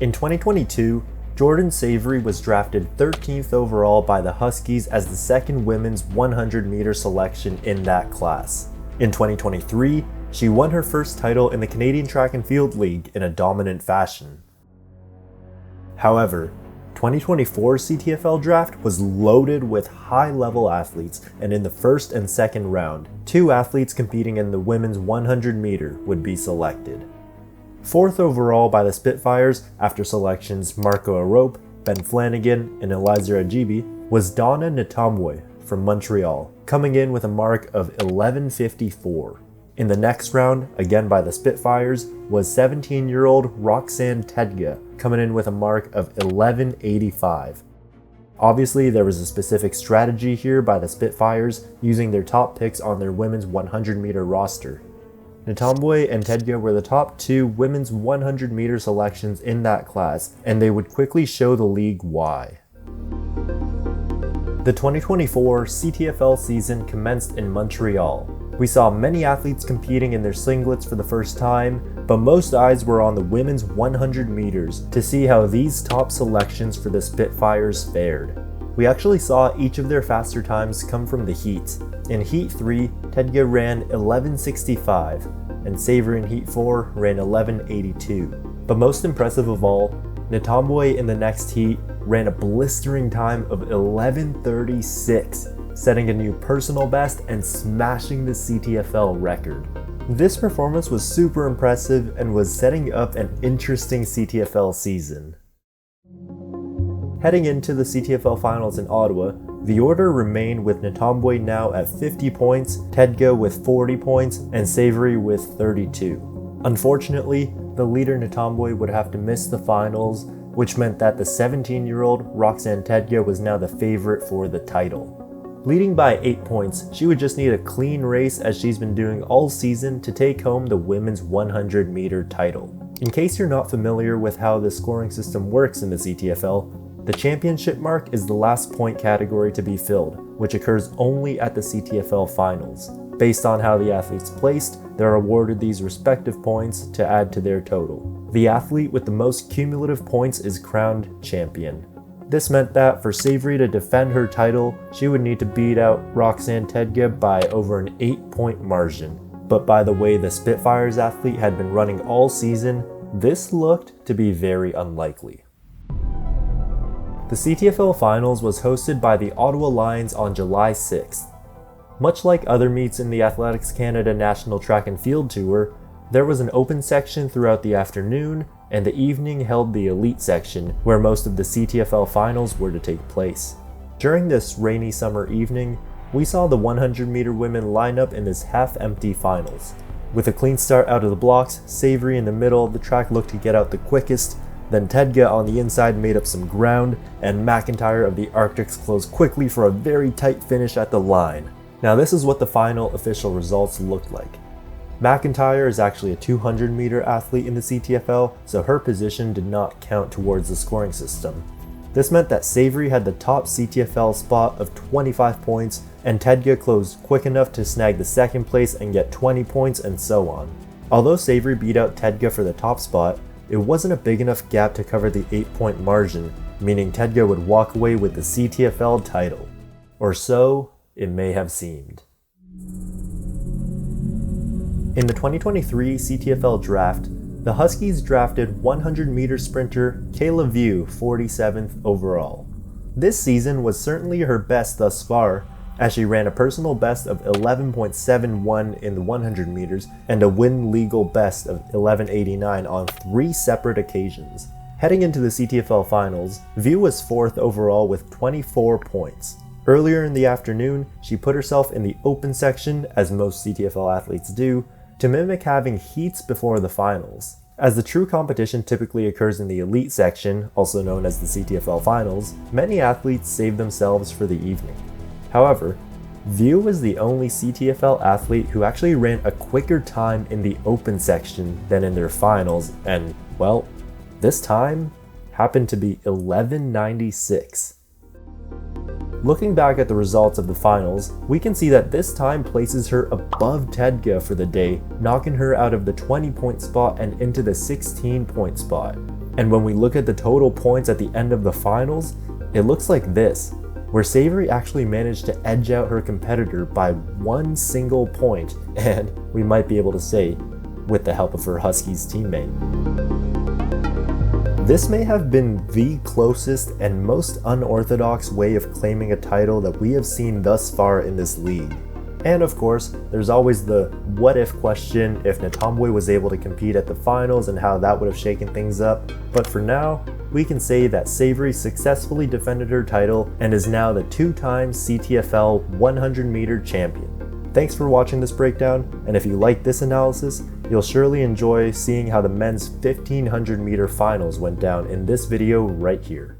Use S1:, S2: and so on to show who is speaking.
S1: In 2022, Jorden Savoury was drafted 13th overall by the Huskies as the second women's 100-meter selection in that class. In 2023, she won her first title in the Canadian Track and Field League in a dominant fashion. However, 2024 CTFL Draft was loaded with high-level athletes, and in the first and second round, 2 athletes competing in the women's 100-meter would be selected. 4th overall by the Spitfires after selections Marco Arope, Ben Flanagan, and Eliza Ajibi was Donna Ntambue from Montreal, coming in with a mark of 11:54. In the next round, again by the Spitfires, was 17-year-old Roxane Tedga, coming in with a mark of 11:85. Obviously, there was a specific strategy here by the Spitfires, using their top picks on their women's 100-meter roster. Ntambue and Tedga were the top 2 women's 100-meter selections in that class, and they would quickly show the league why. The 2024 CTFL season commenced in Montreal. We saw many athletes competing in their singlets for the first time, but most eyes were on the women's 100 meters to see how these top selections for the Spitfires fared. We actually saw each of their faster times come from the heats. In Heat 3, Tedga ran 11:65, and Savoury in Heat 4 ran 11:82. But most impressive of all, Ntambue in the next heat ran a blistering time of 11:36, setting a new personal best and smashing the CTFL record. This performance was super impressive and was setting up an interesting CTFL season. Heading into the CTFL Finals in Ottawa, the order remained with Ntambue now at 50 points, Tedga with 40 points, and Savoury with 32. Unfortunately, the leader Ntambue would have to miss the finals, which meant that the 17-year-old Roxane Tedga was now the favorite for the title. Leading by 8 points, she would just need a clean race as she's been doing all season to take home the women's 100-meter title. In case you're not familiar with how the scoring system works in the CTFL, the championship mark is the last point category to be filled, which occurs only at the CTFL Finals. Based on how the athletes placed, they're awarded these respective points to add to their total. The athlete with the most cumulative points is crowned champion. This meant that for Savoury to defend her title, she would need to beat out Roxane Tedga by over an 8-point margin. But by the way the Spitfires athlete had been running all season, this looked to be very unlikely. The CTFL Finals was hosted by the Ottawa Lions on July 6th. Much like other meets in the Athletics Canada National Track and Field Tour, there was an open section throughout the afternoon, and the evening held the elite section, where most of the CTFL Finals were to take place. During this rainy summer evening, we saw the 100-meter women line up in this half-empty finals. With a clean start out of the blocks, Savoury in the middle of the track looked to get out the quickest, then Tedga on the inside made up some ground, and McIntyre of the Arctics closed quickly for a very tight finish at the line. Now this is what the final official results looked like. McIntyre is actually a 200-meter athlete in the CTFL, so her position did not count towards the scoring system. This meant that Savoury had the top CTFL spot of 25 points, and Tedga closed quick enough to snag the second place and get 20 points, and so on. Although Savoury beat out Tedga for the top spot, it wasn't a big enough gap to cover the 8-point margin, meaning Tedga would walk away with the CTFL title. Or so it may have seemed. In the 2023 CTFL Draft, the Huskies drafted 100-meter sprinter Kayla View 47th overall. This season was certainly her best thus far, as she ran a personal best of 11.71 in the 100 meters and a win legal best of 11.89 on 3 separate occasions. Heading into the CTFL Finals, View was 4th overall with 24 points. Earlier in the afternoon, she put herself in the open section, as most CTFL athletes do, to mimic having heats before the finals. As the true competition typically occurs in the elite section, also known as the CTFL Finals, many athletes save themselves for the evening. However, View was the only CTFL athlete who actually ran a quicker time in the open section than in their finals, and, well, this time happened to be 11:96. Looking back at the results of the finals, we can see that this time places her above Tedga for the day, knocking her out of the 20-point spot and into the 16-point spot. And when we look at the total points at the end of the finals, it looks like this, where Savoury actually managed to edge out her competitor by 1 single point, and we might be able to say, with the help of her Huskies teammate. This may have been the closest and most unorthodox way of claiming a title that we have seen thus far in this league. And of course, there's always the what if question if Ntambue was able to compete at the finals and how that would have shaken things up. But for now, we can say that Savoury successfully defended her title and is now the 2-time CTFL 100-meter champion. Thanks for watching this breakdown, and if you like this analysis, you'll surely enjoy seeing how the men's 1500-meter finals went down in this video right here.